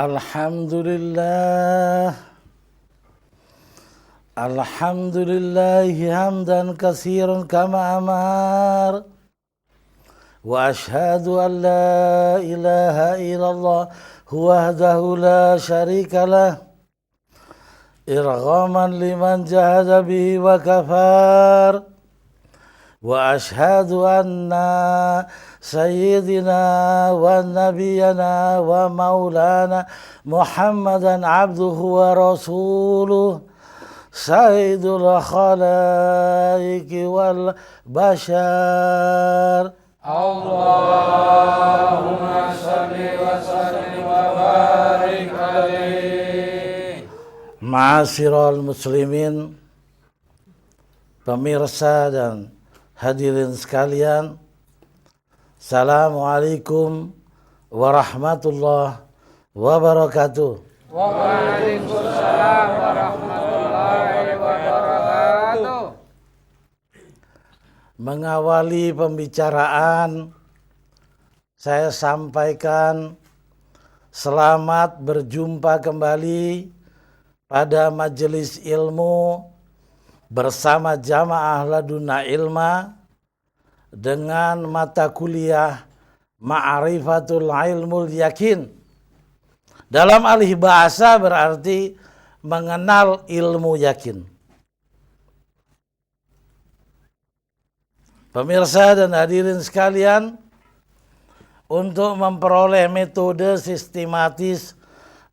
Alhamdulillah hamdan katsiran kama amar wa ashhadu an la ilaha illallah wahdahu la syarika lah irghaman liman jahada bihi wa kafar wa ashhadu anna sayyidina wa nabiyana wa maulana Muhammadan abduhu wa rasuluh sayyidul khalaiki wal bashar. Allahumma salli wa sallim wa barik alaihi. Ma'asyiral muslimin, pemirsa dan hadirin sekalian, Assalamualaikum warahmatullahi wabarakatuh. Waalaikumsalam warahmatullahi wabarakatuh. Mengawali pembicaraan, saya sampaikan selamat berjumpa kembali pada majelis ilmu bersama Jamaah Laduna Ilma dengan mata kuliah Ma'rifatul Ilmul Yakin. Dalam alih bahasa berarti mengenal ilmu yakin. Pemirsa dan hadirin sekalian, untuk memperoleh metode sistematis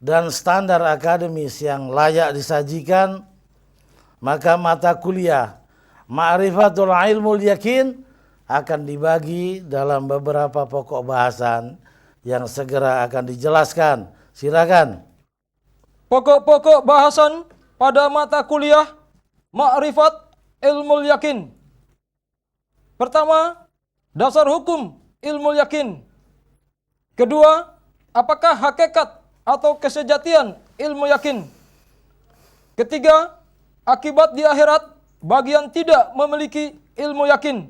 dan standar akademis yang layak disajikan, maka mata kuliah Ma'rifatul Ilmul Yakin akan dibagi dalam beberapa pokok bahasan yang segera akan dijelaskan. Silakan. Pokok-pokok bahasan pada mata kuliah Ma'rifat Ilmul Yakin. Pertama, dasar hukum ilmu yakin. Kedua, apakah hakikat atau kesejatian ilmu yakin. Ketiga, akibat di akhirat bagi yang tidak memiliki ilmu yakin.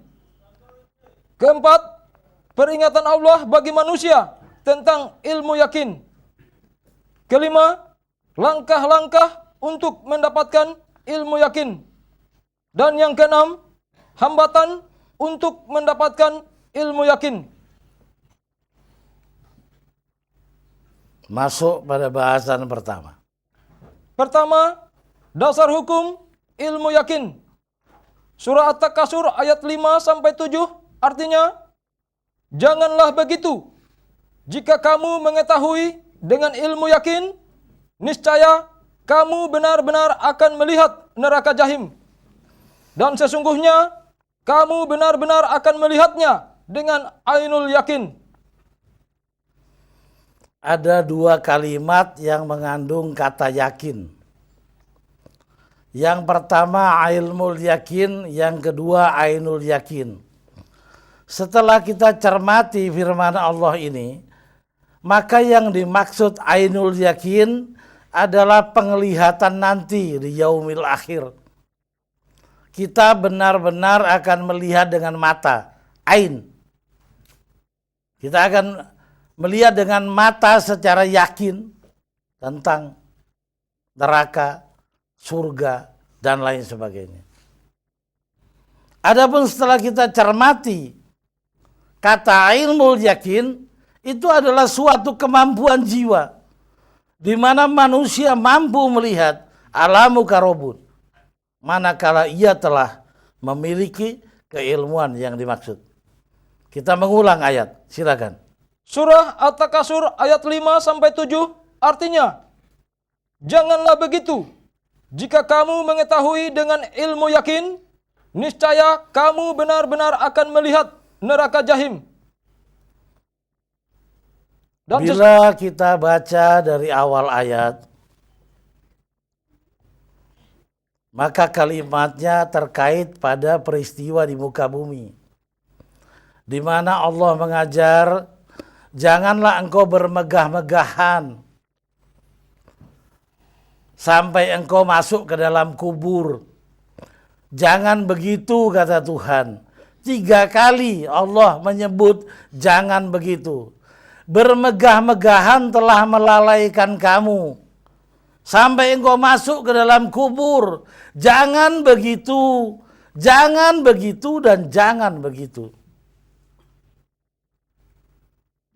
Keempat, peringatan Allah bagi manusia tentang ilmu yakin. Kelima, langkah-langkah untuk mendapatkan ilmu yakin. Dan yang keenam, hambatan untuk mendapatkan ilmu yakin. Masuk pada bahasan pertama. Pertama, dasar hukum ilmu yakin. Surah At-Takasur ayat 5-7 artinya, janganlah begitu. Jika kamu mengetahui dengan ilmu yakin, niscaya kamu benar-benar akan melihat neraka jahim. Dan sesungguhnya kamu benar-benar akan melihatnya dengan ainul yakin. Ada dua kalimat yang mengandung kata yakin. Yang pertama ilmul yakin, yang kedua ainul yakin. Setelah kita cermati firman Allah ini, maka yang dimaksud ainul yakin adalah penglihatan nanti di yaumil akhir. Kita benar-benar akan melihat dengan mata, ain. Kita akan melihat dengan mata secara yakin tentang neraka, surga, dan lain sebagainya. Adapun setelah kita cermati, kata ilmul yakin itu adalah suatu kemampuan jiwa di mana manusia mampu melihat alamu karobun manakala ia telah memiliki keilmuan yang dimaksud. Kita mengulang ayat, silakan. Surah At-Takasur ayat 5-7 artinya, janganlah begitu. Jika kamu mengetahui dengan ilmu yakin, niscaya kamu benar-benar akan melihat neraka jahim. Dan bila kita baca dari awal ayat, maka kalimatnya terkait pada peristiwa di muka bumi, di mana Allah mengajar, janganlah engkau bermegah-megahan sampai engkau masuk ke dalam kubur. Jangan begitu, kata Tuhan. 3 kali Allah menyebut jangan begitu. bermegah-megahan telah melalaikan kamu sampai engkau masuk ke dalam kubur. Jangan begitu, jangan begitu, dan jangan begitu.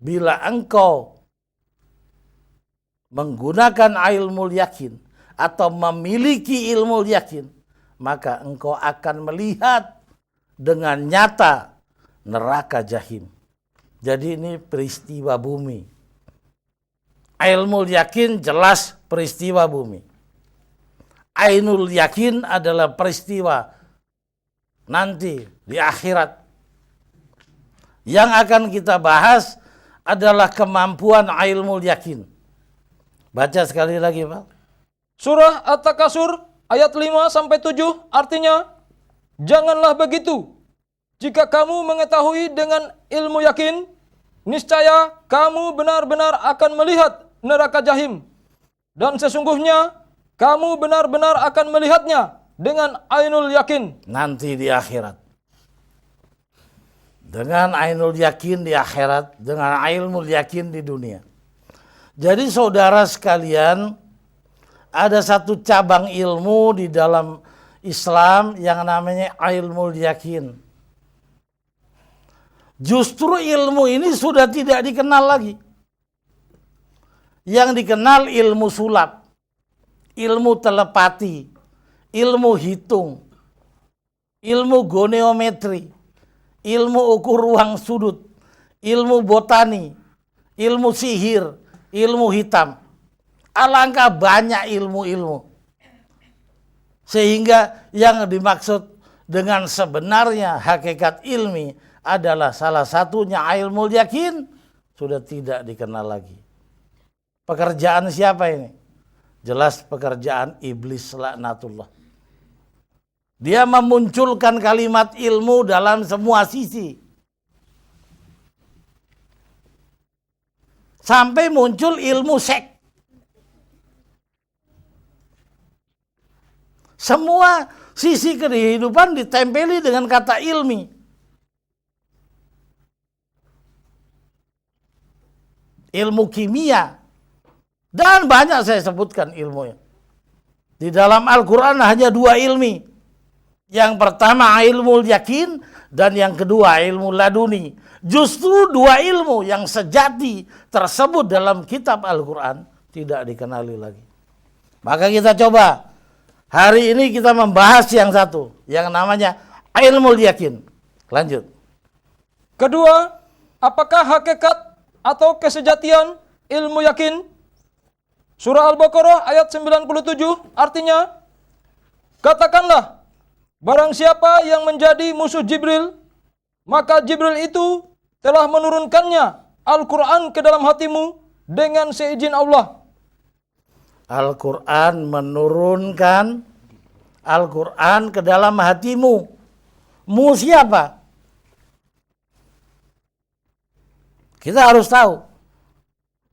Bila engkau menggunakan ilmu yakin atau memiliki ilmu yakin, maka engkau akan melihat dengan nyata neraka jahim. Jadi ini peristiwa bumi. Ilmu yakin jelas peristiwa bumi. Ainul yakin adalah peristiwa nanti di akhirat. Yang akan kita bahas adalah kemampuan ilmu yakin. Baca sekali lagi, Pak. Surah At-Takasur ayat 5-7 artinya, janganlah begitu. Jika kamu mengetahui dengan ilmu yakin, niscaya kamu benar-benar akan melihat neraka jahim. Dan sesungguhnya kamu benar-benar akan melihatnya dengan ainul yakin. Nanti di akhirat. Dengan ainul yakin di akhirat, dengan ilmu yakin di dunia. Jadi saudara sekalian, ada satu cabang ilmu di dalam Islam yang namanya ilmu yakin. Justru ilmu ini sudah tidak dikenal lagi. Yang dikenal ilmu sulap, ilmu telepati, ilmu hitung, ilmu goniometri, ilmu ukur ruang sudut, ilmu botani, ilmu sihir, ilmu hitam. Alangkah banyak ilmu-ilmu. Sehingga yang dimaksud dengan sebenarnya hakikat ilmi adalah salah satunya ilmu yakin sudah tidak dikenal lagi. Pekerjaan siapa ini? Jelas pekerjaan iblis laknatullah. Dia memunculkan kalimat ilmu dalam semua sisi. Sampai muncul ilmu seks. Semua sisi kehidupan ditempeli dengan kata ilmi. Ilmu kimia. Dan banyak saya sebutkan ilmunya. Di dalam Al-Quran hanya 2 ilmi. Yang pertama ilmu yakin dan yang kedua ilmu laduni. Justru 2 ilmu yang sejati tersebut dalam kitab Al-Quran tidak dikenali lagi. Maka kita coba. Hari ini kita membahas yang satu. Yang namanya ilmu yakin. Lanjut. Kedua, apakah hakikat atau kesejatian ilmu yakin? Surah Al-Baqarah ayat 97 artinya, katakanlah, barang siapa yang menjadi musuh Jibril, maka Jibril itu telah menurunkannya Al-Quran ke dalam hatimu dengan seizin Allah. Al-Quran menurunkan Al-Quran ke dalam hatimu. Mu siapa? Kita harus tahu.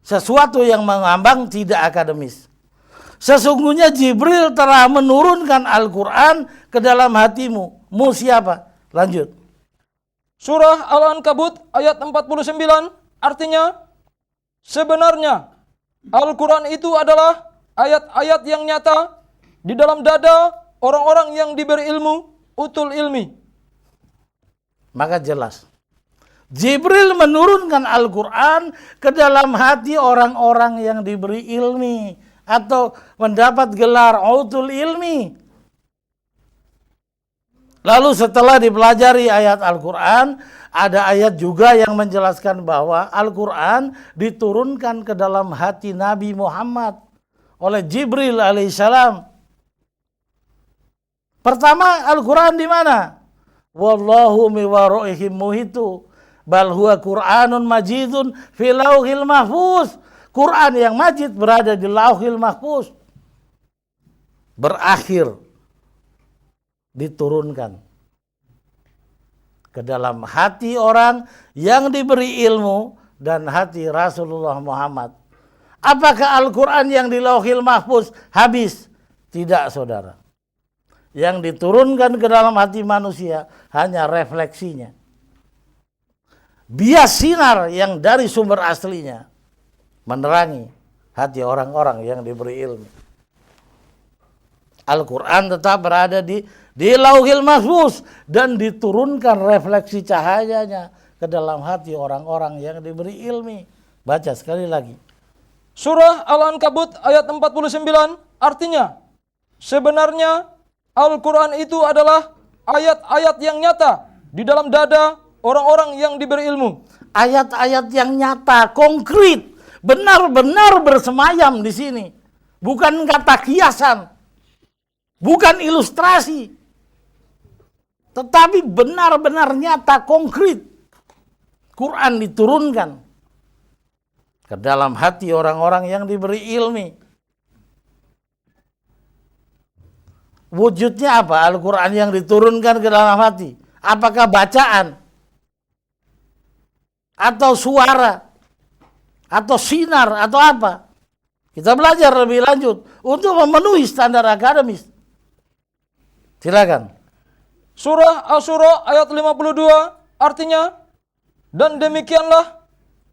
Sesuatu yang mengambang tidak akademis. Sesungguhnya Jibril telah menurunkan Al-Quran ke dalam hatimu. Mu siapa? Lanjut. Surah Al-Ankabut ayat 49 artinya, sebenarnya Al-Quran itu adalah ayat-ayat yang nyata di dalam dada orang-orang yang diberi ilmu, utul ilmi. Maka jelas. Jibril menurunkan Al-Quran ke dalam hati orang-orang yang diberi ilmi atau mendapat gelar utul ilmi. Lalu setelah dipelajari ayat Al-Quran, ada ayat juga yang menjelaskan bahwa Al-Quran diturunkan ke dalam hati Nabi Muhammad oleh Jibril alaihissalam. Pertama, Al-Quran di mana? Wallahu mi waraihim muhitu. Bal huwa Qur'anun majidun fi lauhil mahfuz. Quran yang majid berada di lauhil mahfuz. Berakhir diturunkan ke dalam hati orang yang diberi ilmu dan hati Rasulullah Muhammad. Apakah Al-Quran yang di lauhil mahfuz habis? Tidak, saudara. Yang diturunkan ke dalam hati manusia hanya refleksinya. bias sinar yang dari sumber aslinya menerangi hati orang-orang yang diberi ilmu. Al-Quran tetap berada di Lauhil Mahfuz dan diturunkan refleksi cahayanya ke dalam hati orang-orang yang diberi ilmu. Baca sekali lagi. Surah Al-Ankabut ayat 49 artinya, sebenarnya Al-Quran itu adalah ayat-ayat yang nyata di dalam dada orang-orang yang diberi ilmu. Ayat-ayat yang nyata, konkret, benar-benar bersemayam di sini. Bukan kata kiasan, bukan ilustrasi, tetapi benar-benar nyata, konkret. Quran diturunkan ke dalam hati orang-orang yang diberi ilmu. Wujudnya apa? Al-Quran yang diturunkan ke dalam hati. Apakah bacaan? Atau suara? Atau sinar? Atau apa? Kita belajar lebih lanjut untuk memenuhi standar akademis. Silakan. Surah Asy-Syura ayat 52 artinya, dan demikianlah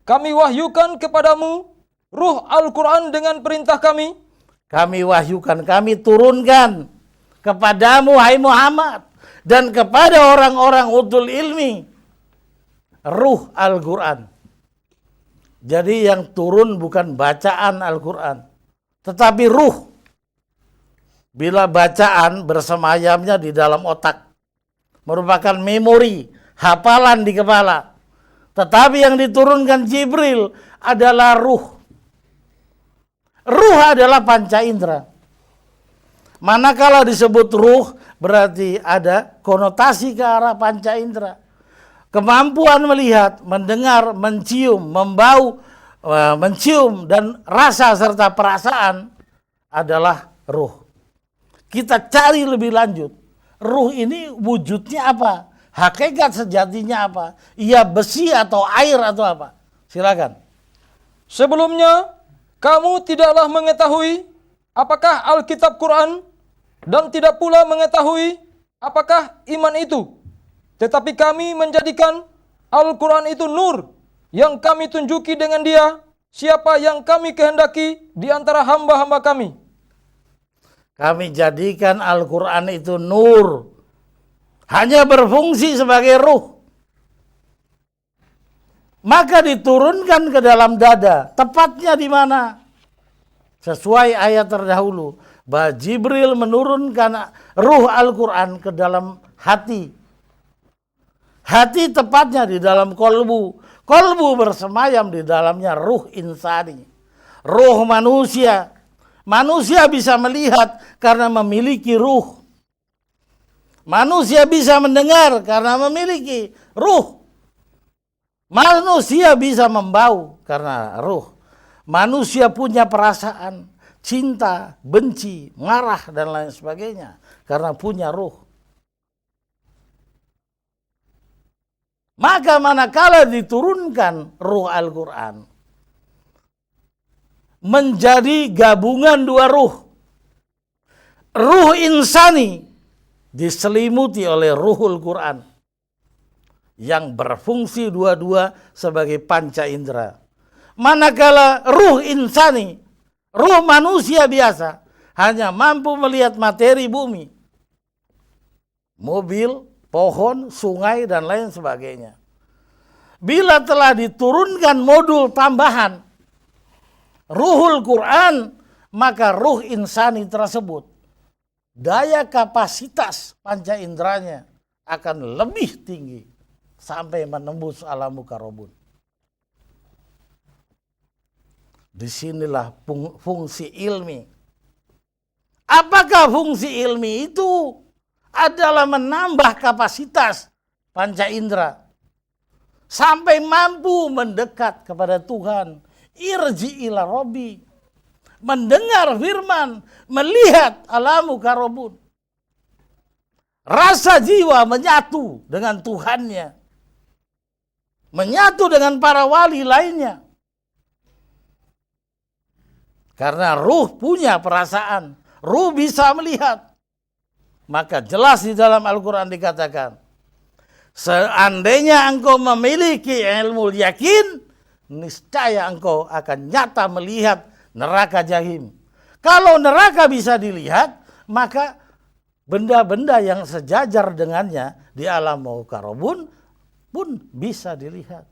kami wahyukan kepadamu ruh Al-Quran dengan perintah kami. Kami wahyukan, kami turunkan kepadamu, hai Muhammad, dan kepada orang-orang utul ilmi, ruh Al-Quran. Jadi yang turun bukan bacaan Al-Quran, tetapi ruh. Bila bacaan bersemayamnya di dalam otak, merupakan memori, hafalan di kepala. Tetapi yang diturunkan Jibril adalah ruh. Ruh adalah panca indera. Manakala disebut ruh, berarti ada konotasi ke arah panca indera. Kemampuan melihat, mendengar, mencium, membau, mencium, dan rasa serta perasaan adalah ruh. Kita cari lebih lanjut. Ruh ini wujudnya apa? Hakikat sejatinya apa? Ia besi atau air atau apa? Silakan. Sebelumnya, kamu tidaklah mengetahui apakah Alkitab Quran dan tidak pula mengetahui apakah iman itu. Tetapi kami menjadikan Al-Quran itu nur yang kami tunjuki dengan dia siapa yang kami kehendaki di antara hamba-hamba kami. Kami jadikan Al-Quran itu nur, hanya berfungsi sebagai ruh. Maka diturunkan ke dalam dada. Tepatnya di mana? Sesuai ayat terdahulu, bahwa Jibril menurunkan ruh Al-Quran ke dalam hati. Hati tepatnya di dalam kolbu. Kolbu bersemayam di dalamnya ruh insani. Ruh manusia. Manusia bisa melihat karena memiliki ruh. Manusia bisa mendengar karena memiliki ruh. Manusia bisa membau karena ruh. Manusia punya perasaan, cinta, benci, marah, dan lain sebagainya karena punya ruh. Maka manakala diturunkan ruh Al-Quran, menjadi gabungan dua ruh. Ruh insani diselimuti oleh ruhul Quran yang berfungsi dua-dua sebagai panca indera. Manakala ruh insani, ruh manusia biasa, hanya mampu melihat materi bumi, mobil, pohon, sungai, dan lain sebagainya. Bila telah diturunkan modul tambahan ruhul Quran, maka ruh insani tersebut, daya kapasitas panca inderanya akan lebih tinggi sampai menembus alam mukarrabun. Disinilah fungsi ilmi. Apakah fungsi ilmi itu? Adalah menambah kapasitas panca indera sampai mampu mendekat kepada Tuhan. Irji ila Rabbi, mendengar firman, melihat alamu karobun. Rasa jiwa menyatu dengan Tuhannya, menyatu dengan para wali lainnya. Karena ruh punya perasaan, ruh bisa melihat. Maka jelas di dalam Al-Quran dikatakan, Seandainya engkau memiliki ilmu yakin, niscaya engkau akan nyata melihat neraka jahim. Kalau neraka bisa dilihat, maka benda-benda yang sejajar dengannya di alam mukarrabun pun bisa dilihat.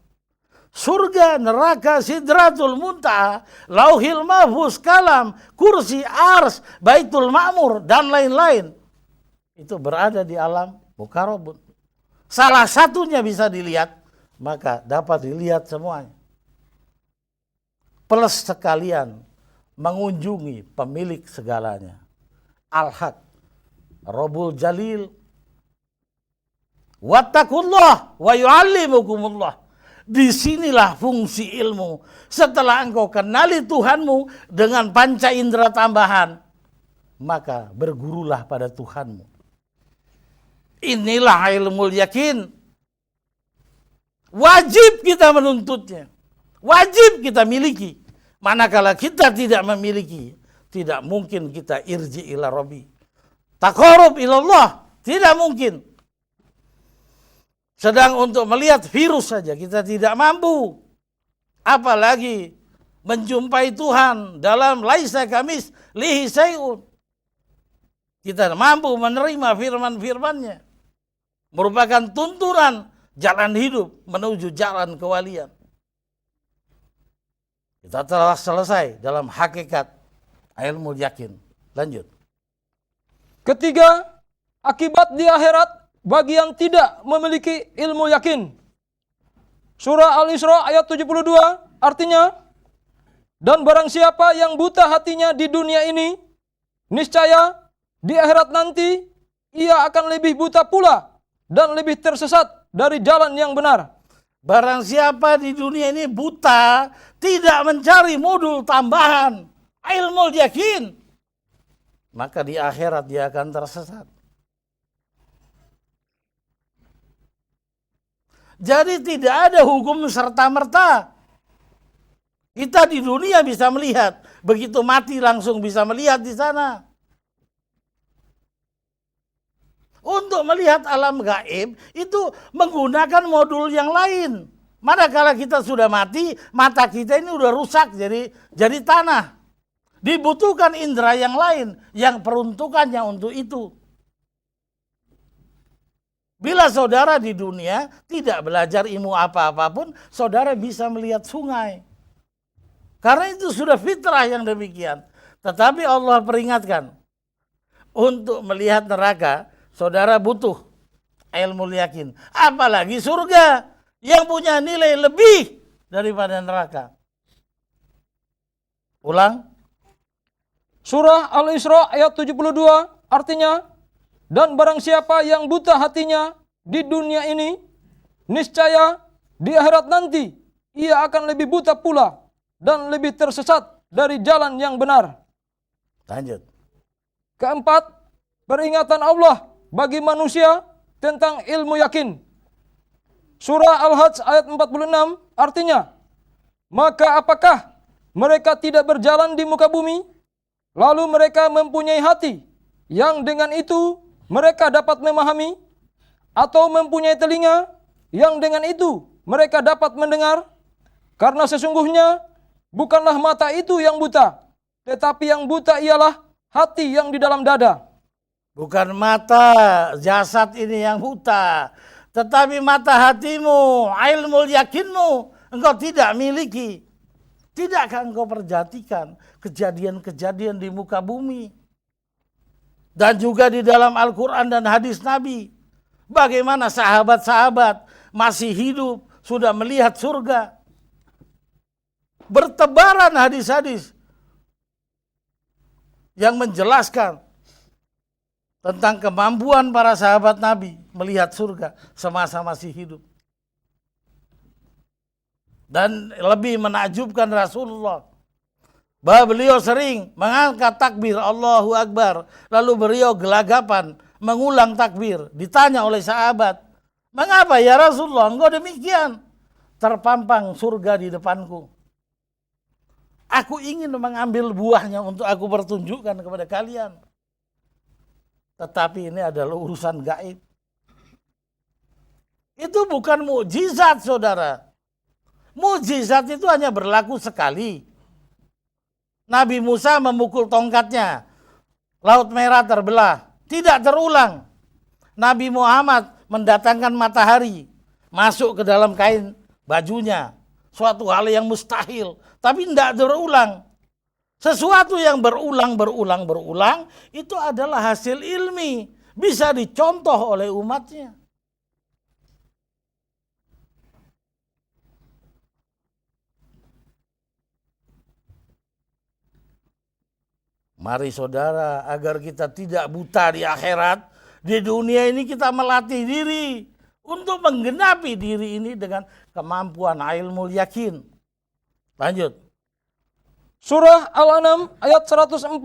Surga, neraka, sidratul muntaha, lauhil mahfuz, kalam, kursi, ars, baitul ma'mur, dan lain-lain. Itu berada di alam mukarrabun. Salah satunya bisa dilihat, maka dapat dilihat semuanya. Plus sekalian mengunjungi pemilik segalanya. Al-Haq, Rabbul Jalil. Wattaqullah wa yu'allimukumullah. Disinilah fungsi ilmu. Setelah engkau kenali Tuhanmu dengan panca indera tambahan, maka bergurulah pada Tuhanmu. Inilah ilmu yakin. Wajib kita menuntutnya. Wajib kita miliki. Manakala kita tidak memiliki, tidak mungkin kita irji ila Rabbi. Taqarrub ilallah, tidak mungkin. Sedang untuk melihat virus saja kita tidak mampu. Apalagi menjumpai Tuhan dalam laisa kamis lihi sayun. Kita mampu menerima firman-firmannya. Merupakan tuntunan jalan hidup menuju jalan kewalian. Kita telah selesai dalam hakikat ilmu yakin. Lanjut. Ketiga, akibat di akhirat bagi yang tidak memiliki ilmu yakin. Surah Al-Isra ayat 72 artinya, dan barang siapa yang buta hatinya di dunia ini, niscaya di akhirat nanti ia akan lebih buta pula dan lebih tersesat dari jalan yang benar. Barang siapa di dunia ini buta, tidak mencari modul tambahan, ilmu yakin, maka di akhirat dia akan tersesat. Jadi tidak ada hukum serta-merta. Kita di dunia bisa melihat, begitu mati langsung bisa melihat di sana. Untuk melihat alam gaib itu menggunakan modul yang lain. Manakala kita sudah mati, mata kita ini udah rusak jadi tanah. Dibutuhkan indera yang lain yang peruntukannya untuk itu. Bila saudara di dunia tidak belajar ilmu apa-apapun, saudara bisa melihat sungai. Karena itu sudah fitrah yang demikian. Tetapi Allah peringatkan, untuk melihat neraka, saudara butuh ilmu yakin. Apalagi surga yang punya nilai lebih daripada neraka. Ulang. Surah Al-Isra ayat 72 artinya, dan barang siapa yang buta hatinya di dunia ini, niscaya di akhirat nanti ia akan lebih buta pula dan lebih tersesat dari jalan yang benar. Lanjut. Keempat, peringatan Allah bagi manusia tentang ilmu yakin. Surah Al-Hajj ayat 46 artinya, maka apakah mereka tidak berjalan di muka bumi, lalu mereka mempunyai hati yang dengan itu mereka dapat memahami, atau mempunyai telinga yang dengan itu mereka dapat mendengar? Karena sesungguhnya bukanlah mata itu yang buta, tetapi yang buta ialah hati yang di dalam dada. Bukan mata jasad ini yang buta, tetapi mata hatimu, ilmu yakinmu engkau tidak miliki. Tidakkah engkau perhatikan kejadian-kejadian di muka bumi dan juga di dalam Al-Quran dan hadis Nabi, bagaimana sahabat-sahabat masih hidup sudah melihat surga. Bertebaran hadis-hadis yang menjelaskan tentang kemampuan para sahabat Nabi melihat surga semasa masih hidup. Dan lebih menakjubkan Rasulullah, bahwa beliau sering mengangkat takbir Allahu Akbar, lalu beliau gelagapan mengulang takbir. Ditanya oleh sahabat, mengapa ya Rasulullah engkau demikian? Terpampang surga di depanku. Aku ingin mengambil buahnya untuk aku pertunjukkan kepada kalian. Tetapi ini adalah urusan gaib. Itu bukan mukjizat, saudara. Mukjizat itu hanya berlaku sekali. Nabi Musa memukul tongkatnya, Laut Merah terbelah, tidak terulang. Nabi Muhammad mendatangkan matahari masuk ke dalam kain bajunya, suatu hal yang mustahil, tapi tidak terulang. Sesuatu yang berulang itu adalah hasil ilmi, bisa dicontoh oleh umatnya. Mari saudara, agar kita tidak buta di akhirat, di dunia ini kita melatih diri untuk menggenapi diri ini dengan kemampuan ilmu yakin. Lanjut. Surah Al-An'am ayat 104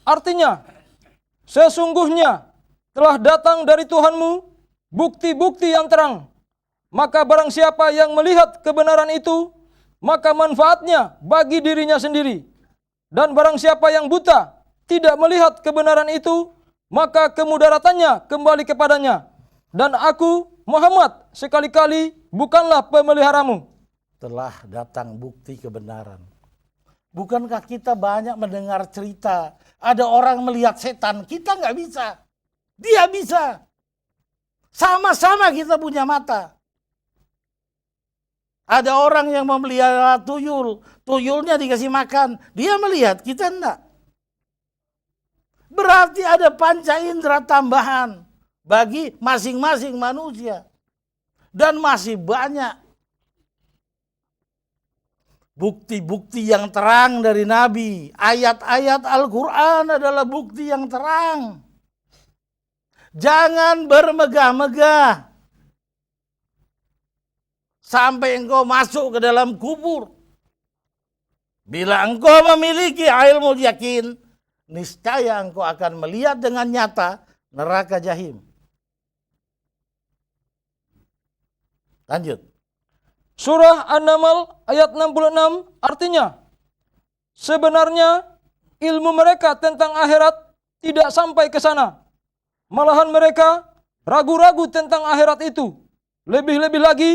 artinya, sesungguhnya telah datang dari Tuhanmu bukti-bukti yang terang. Maka barang siapa yang melihat kebenaran itu, maka manfaatnya bagi dirinya sendiri. Dan barang siapa yang buta, tidak melihat kebenaran itu, maka kemudaratannya kembali kepadanya. Dan aku, Muhammad, sekali-kali bukanlah pemeliharamu. Telah datang bukti kebenaran. Bukankah kita banyak mendengar cerita, ada orang melihat setan, kita nggak bisa. Dia bisa. Sama-sama kita punya mata. Ada orang yang memelihara tuyul, tuyulnya dikasih makan, dia melihat, kita enggak. Berarti ada panca indera tambahan bagi masing-masing manusia. Dan masih banyak bukti-bukti yang terang dari Nabi. Ayat-ayat Al-Quran adalah bukti yang terang. Jangan bermegah-megah sampai engkau masuk ke dalam kubur. Bila engkau memiliki ilmu yakin, niscaya engkau akan melihat dengan nyata neraka jahim. Lanjut. Surah An-Naml ayat 66 artinya, sebenarnya ilmu mereka tentang akhirat tidak sampai ke sana. Malahan mereka ragu-ragu tentang akhirat itu. Lebih-lebih lagi,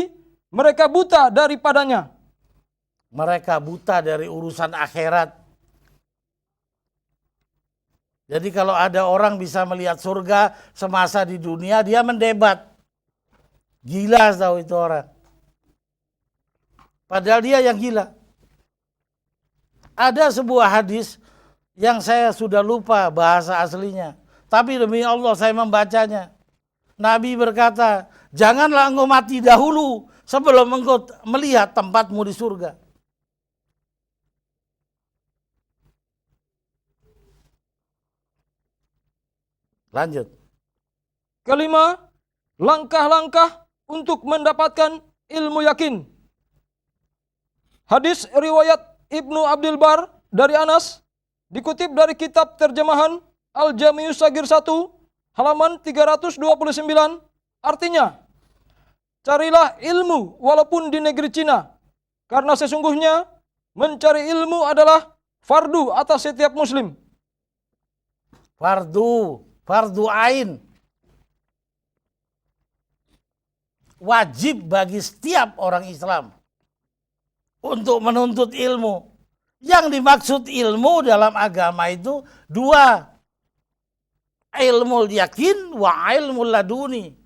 mereka buta daripadanya. Mereka buta dari urusan akhirat. Jadi kalau ada orang bisa melihat surga semasa di dunia, dia mendebat. Gila tahu itu orang. Padahal dia yang gila. Ada sebuah hadis yang saya sudah lupa bahasa aslinya. Tapi demi Allah saya membacanya. Nabi berkata, janganlah engkau mati dahulu sebelum engkau melihat tempatmu di surga. Lanjut. Kelima, langkah-langkah untuk mendapatkan ilmu yakin. Hadis riwayat Ibnu Abdul Bar dari Anas, dikutip dari kitab terjemahan Al-Jami'us Sagir 1, halaman 329, artinya, carilah ilmu walaupun di negeri Cina, karena sesungguhnya mencari ilmu adalah fardu atas setiap muslim. Fardu ain. Wajib bagi setiap orang Islam untuk menuntut ilmu. Yang dimaksud ilmu dalam agama itu dua. Ilmu yakin wa ilmu laduni.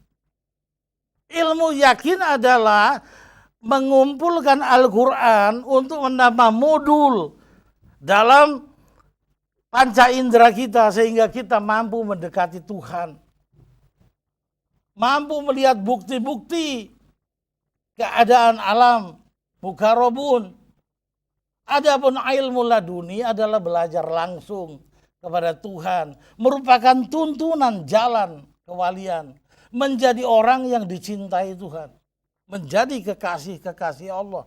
Ilmu yakin adalah mengumpulkan Al-Quran untuk menambah modul dalam panca indera kita sehingga kita mampu mendekati Tuhan. Mampu melihat bukti-bukti keadaan alam, mukarrabun. Adapun ilmu laduni adalah belajar langsung kepada Tuhan, merupakan tuntunan jalan kewalian, menjadi orang yang dicintai Tuhan, menjadi kekasih-kekasih Allah.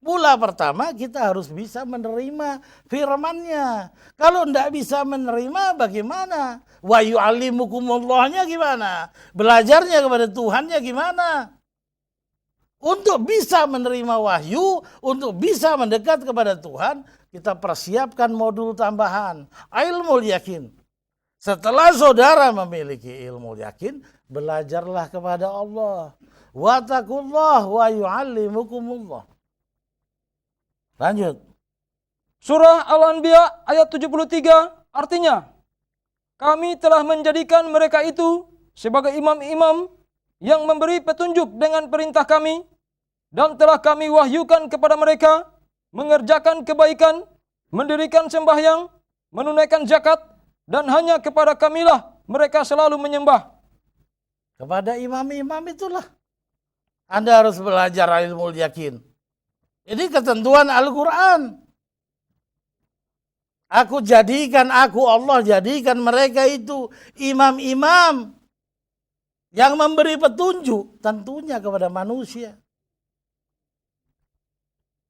Mula pertama kita harus bisa menerima firman-Nya. Kalau tidak bisa menerima bagaimana? Wa yu'allimukumullahnya gimana? Belajarnya kepada Tuhannya gimana? Untuk bisa menerima wahyu, untuk bisa mendekat kepada Tuhan, kita persiapkan modul tambahan, ilmu yakin. Setelah saudara memiliki ilmu yakin, belajarlah kepada Allah. Wattaqullah wa yu'allimukumullah. Lanjut. Surah Al-Anbiya ayat 73 artinya, kami telah menjadikan mereka itu sebagai imam-imam yang memberi petunjuk dengan perintah kami, dan telah kami wahyukan kepada mereka mengerjakan kebaikan, mendirikan sembahyang, menunaikan zakat, dan hanya kepada kamilah mereka selalu menyembah. Kepada imam-imam itulah Anda harus belajar ilmu yakin. Ini ketentuan Al-Quran. Aku Allah jadikan mereka itu imam-imam yang memberi petunjuk tentunya kepada manusia.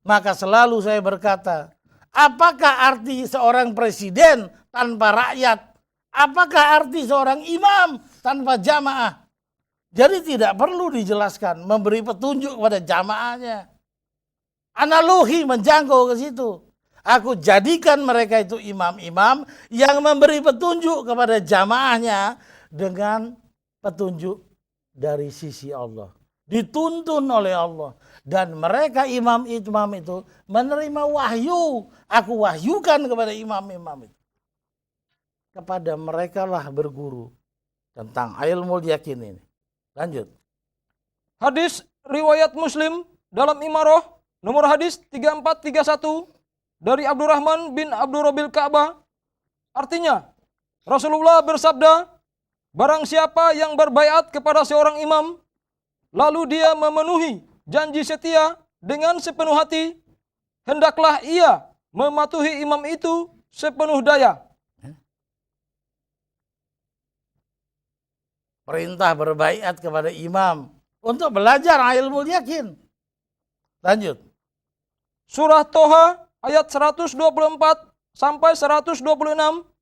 Maka selalu saya berkata, apakah arti seorang presiden tanpa rakyat? Apakah arti seorang imam tanpa jamaah? Jadi tidak perlu dijelaskan, memberi petunjuk kepada jamaahnya. Analogi menjangkau ke situ. Aku jadikan mereka itu imam-imam yang memberi petunjuk kepada jamaahnya dengan petunjuk dari sisi Allah. Dituntun oleh Allah. Dan mereka imam-imam itu menerima wahyu. Aku wahyukan kepada imam-imam itu. Kepada mereka lah berguru tentang ilmu yakin ini. Lanjut. Hadis riwayat Muslim dalam Imarah nomor hadis 3431 dari Abdurrahman bin Abdurrabbil Ka'bah. Artinya, Rasulullah bersabda, barang siapa yang berbaiat kepada seorang imam, lalu dia memenuhi janji setia dengan sepenuh hati, hendaklah ia mematuhi imam itu sepenuh daya. Perintah berbaiat kepada imam untuk belajar ilmu yakin. Lanjut. Surah Toha ayat 124 sampai 126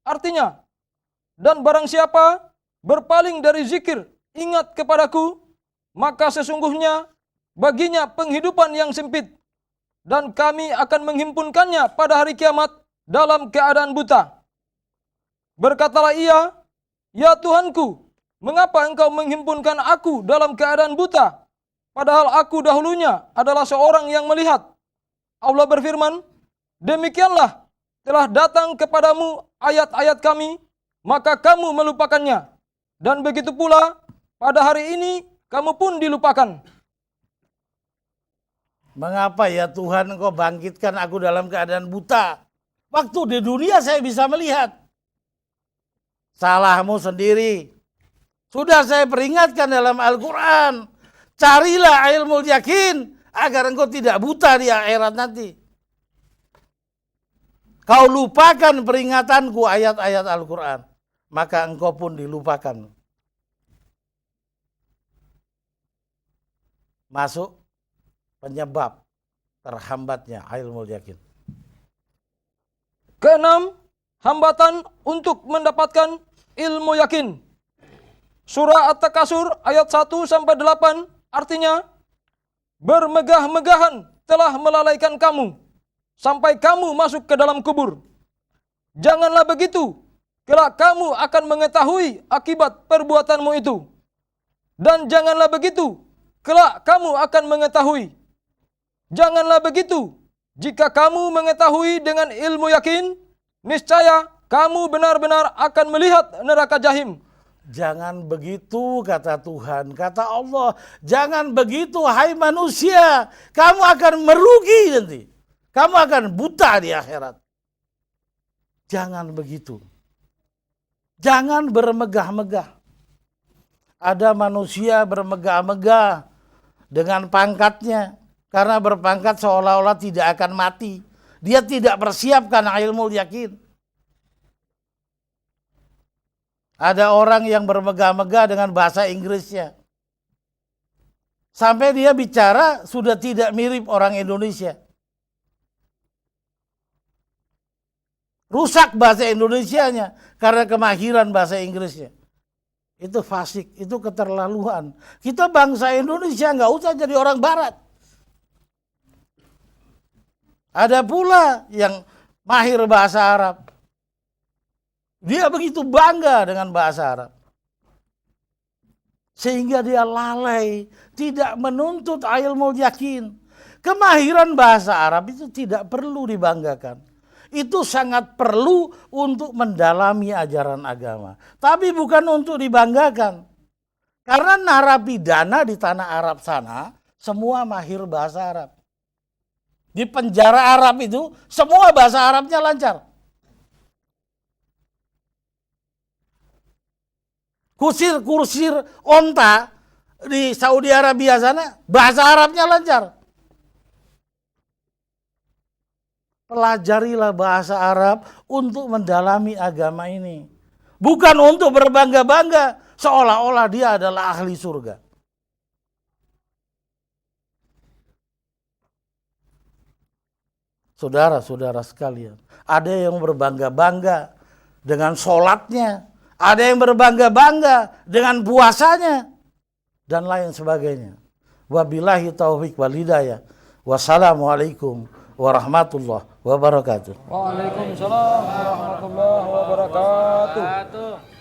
artinya, dan barang siapa berpaling dari zikir ingat kepadaku, maka sesungguhnya baginya penghidupan yang sempit, dan kami akan menghimpunkannya pada hari kiamat dalam keadaan buta. Berkatalah ia, ya Tuhanku, mengapa engkau menghimpunkan aku dalam keadaan buta, padahal aku dahulunya adalah seorang yang melihat? Allah berfirman, demikianlah telah datang kepadamu ayat-ayat kami, maka kamu melupakannya. Dan begitu pula pada hari ini kamu pun dilupakan. Mengapa ya Tuhan engkau bangkitkan aku dalam keadaan buta? Waktu di dunia saya bisa melihat. Salahmu sendiri. Sudah saya peringatkan dalam Al-Quran. Carilah ilmu yakin agar engkau tidak buta di akhirat nanti. Kau lupakan peringatanku ayat-ayat Al-Quran, maka engkau pun dilupakan. Masuk penyebab terhambatnya ilmu yakin. Keenam, hambatan untuk mendapatkan ilmu yakin. Surah At-Takasur ayat 1-8 artinya, bermegah-megahan telah melalaikan kamu sampai kamu masuk ke dalam kubur. Janganlah begitu, kelak kamu akan mengetahui akibat perbuatanmu itu. Dan janganlah begitu, kelak kamu akan mengetahui. Janganlah begitu, jika kamu mengetahui dengan ilmu yakin, niscaya kamu benar-benar akan melihat neraka jahim. Jangan begitu kata Tuhan, kata Allah. Jangan begitu hai manusia. Kamu akan merugi nanti. Kamu akan buta di akhirat. Jangan begitu. Jangan bermegah-megah. Ada manusia bermegah-megah dengan pangkatnya. Karena berpangkat seolah-olah tidak akan mati. Dia tidak persiapkan ilmu yakin. Ada orang yang bermegah-megah dengan bahasa Inggrisnya. Sampai dia bicara sudah tidak mirip orang Indonesia. Rusak bahasa Indonesianya karena kemahiran bahasa Inggrisnya. Itu fasik, itu keterlaluan. Kita bangsa Indonesia nggak usah jadi orang Barat. Ada pula yang mahir bahasa Arab. Dia begitu bangga dengan bahasa Arab. Sehingga dia lalai, tidak menuntut ilmu yakin. Kemahiran bahasa Arab itu tidak perlu dibanggakan. Itu sangat perlu untuk mendalami ajaran agama. Tapi bukan untuk dibanggakan. Karena narapidana di tanah Arab sana, semua mahir bahasa Arab. Di penjara Arab itu, semua bahasa Arabnya lancar. Kursir onta di Saudi Arabia sana, bahasa Arabnya lancar. Pelajarilah bahasa Arab untuk mendalami agama ini. Bukan untuk berbangga-bangga, seolah-olah dia adalah ahli surga. Saudara-saudara sekalian, ada yang berbangga-bangga dengan sholatnya, ada yang berbangga-bangga dengan puasanya, dan lain sebagainya. Wabillahi taufiq wal hidayah. Wassalamualaikum warahmatullahi wabarakatuh. Waalaikumsalam warahmatullahi wabarakatuh.